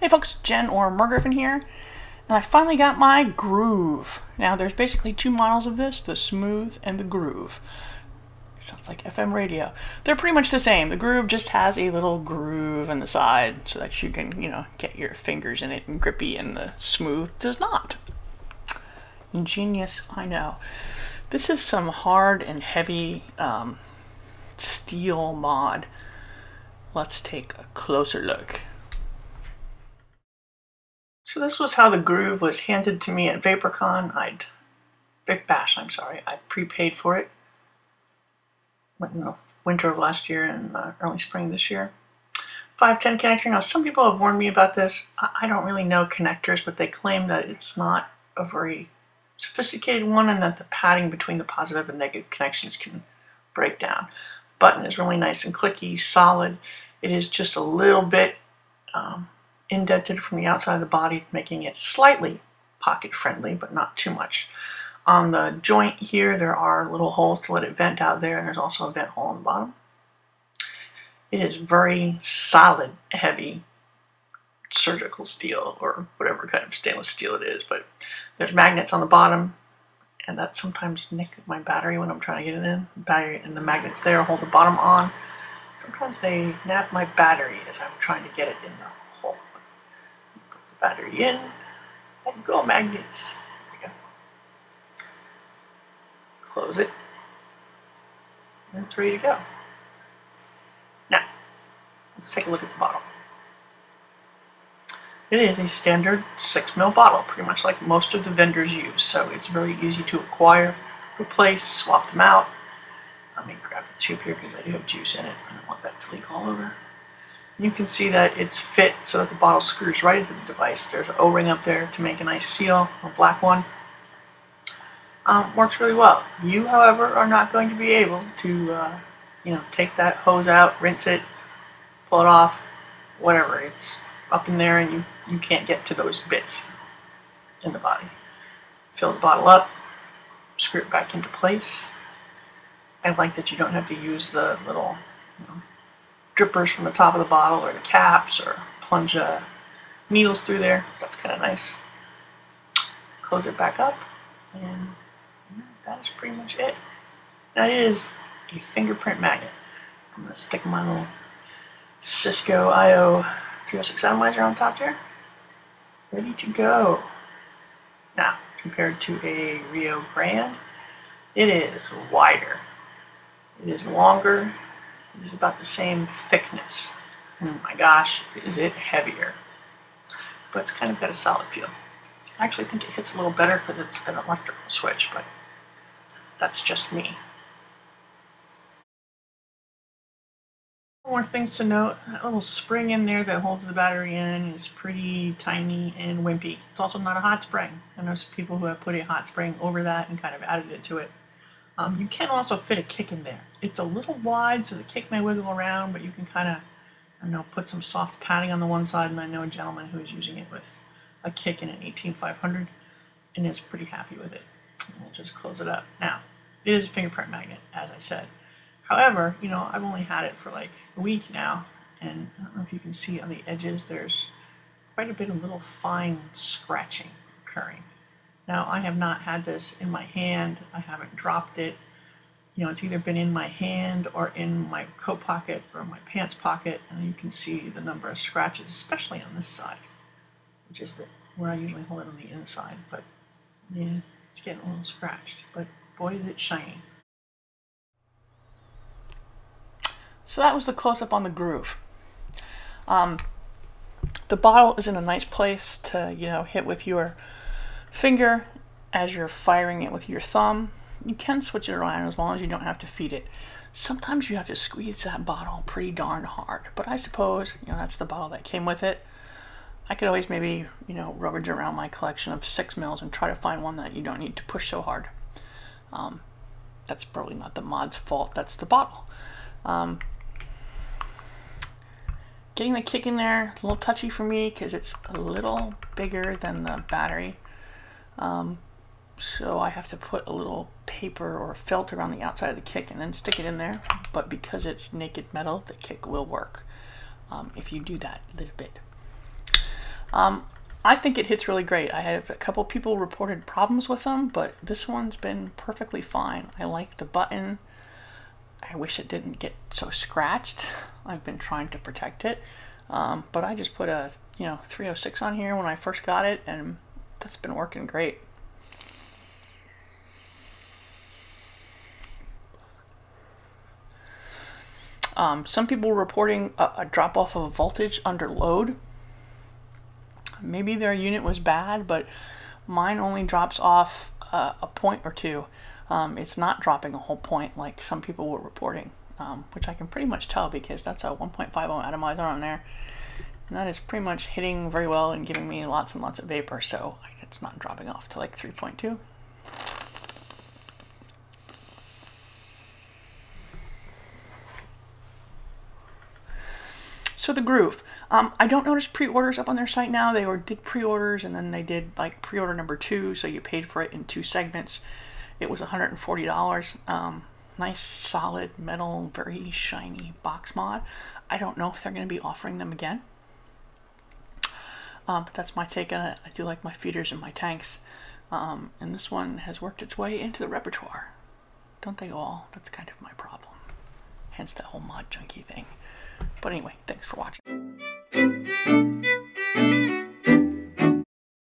Hey folks, Jen or Margriffin here, and I finally got my groove. Now there's basically two models of this, the smooth and the groove. Sounds like FM radio. They're pretty much the same. The groove just has a little groove on the side so that you can, get your fingers in it and grippy, and the smooth does not. Ingenious, I know. This is some hard and heavy steel mod. Let's take a closer look. So this was how the groove was handed to me at VaporCon. Vic Bash, I'm sorry. I prepaid for it. Went in the winter of last year and early spring this year. 510 connector. Now some people have warned me about this. I don't really know connectors, but they claim that it's not a very sophisticated one and that the padding between the positive and negative connections can break down. Button is really nice and clicky, solid. It is just a little bit indented from the outside of the body, making it slightly pocket friendly, but not too much. On the joint here, there are little holes to let it vent out there, and there's also a vent hole on the bottom. It is very solid, heavy surgical steel, or whatever kind of stainless steel it is, but there's magnets on the bottom, and that sometimes nick my battery when I'm trying to get it in. The battery and the magnets there hold the bottom on. Sometimes they nab my battery as I'm trying to get it in the hole. Put the battery in, and go magnets. There we go. Close it, and it's ready to go. Now, let's take a look at the bottle. It is a standard 6mm bottle, pretty much like most of the vendors use, so it's very easy to acquire, replace, swap them out. Let me grab the tube here because I do have juice in it. I don't want that to leak all over. You can see that it's fit so that the bottle screws right into the device. There's an O-ring up there to make a nice seal, a black one. Works really well. You, however, are not going to be able to, take that hose out, rinse it, pull it off, whatever. It's up in there and you can't get to those bits in the body. Fill the bottle up, screw it back into place. I like that you don't have to use the little drippers from the top of the bottle or the caps or plunge needles through there. That's kind of nice. Close it back up, and that is pretty much it. That is a fingerprint magnet. I'm going to stick my little Cisco IO 306 atomizer on top there. Ready to go. Now, compared to a Rio Grande, it is wider. It is longer. It is about the same thickness. Oh my gosh, is it heavier. But it's kind of got a solid feel. I actually think it hits a little better because it's an electrical switch, but that's just me. More things to note. That little spring in there that holds the battery in is pretty tiny and wimpy. It's also not a hot spring. I know some people who have put a hot spring over that and kind of added it to it. You can also fit a kick in there. It's a little wide, so the kick may wiggle around, but you can kind of, put some soft padding on the one side, and I know a gentleman who is using it with a kick in an 18500 and is pretty happy with it. And we'll just close it up. Now, it is a fingerprint magnet, as I said. However, I've only had it for like a week now, and I don't know if you can see on the edges, there's quite a bit of little fine scratching occurring. Now, I have not had this in my hand. I haven't dropped it. It's either been in my hand or in my coat pocket or my pants pocket, and you can see the number of scratches, especially on this side, which is where I usually hold it on the inside. But yeah, it's getting a little scratched, but boy, is it shiny. So that was the close-up on the groove. The bottle is in a nice place to, hit with your finger as you're firing it with your thumb. You can switch it around as long as you don't have to feed it. Sometimes you have to squeeze that bottle pretty darn hard, but I suppose, that's the bottle that came with it. I could always maybe, rummage around my collection of 6mm and try to find one that you don't need to push so hard. That's probably not the mod's fault, that's the bottle. Getting the kick in there, a little touchy for me because it's a little bigger than the battery. So I have to put a little paper or filter on the outside of the kick and then stick it in there. But because it's naked metal, the kick will work if you do that a little bit. I think it hits really great. I had a couple people reported problems with them, but this one's been perfectly fine. I like the button. I wish it didn't get so scratched. I've been trying to protect it, but I just put a 306 on here when I first got it, and that's been working great. Some people were reporting a drop off of voltage under load. Maybe their unit was bad, but mine only drops off a point or two. It's not dropping a whole point like some people were reporting, which I can pretty much tell because that's a 1.5 ohm atomizer on there. And that is pretty much hitting very well and giving me lots and lots of vapor, so it's not dropping off to like 3.2. So the Groove, I don't notice pre-orders up on their site now. They did pre-orders, and then they did like pre-order number 2, so you paid for it in 2 segments. It was $140. Nice solid metal, very shiny box mod. I don't know if they're going to be offering them again, but that's my take on it. I do like my feeders and my tanks, and this one has worked its way into the repertoire. Don't they all? That's kind of my problem. Hence that whole Mod Junkie thing. But anyway, thanks for watching.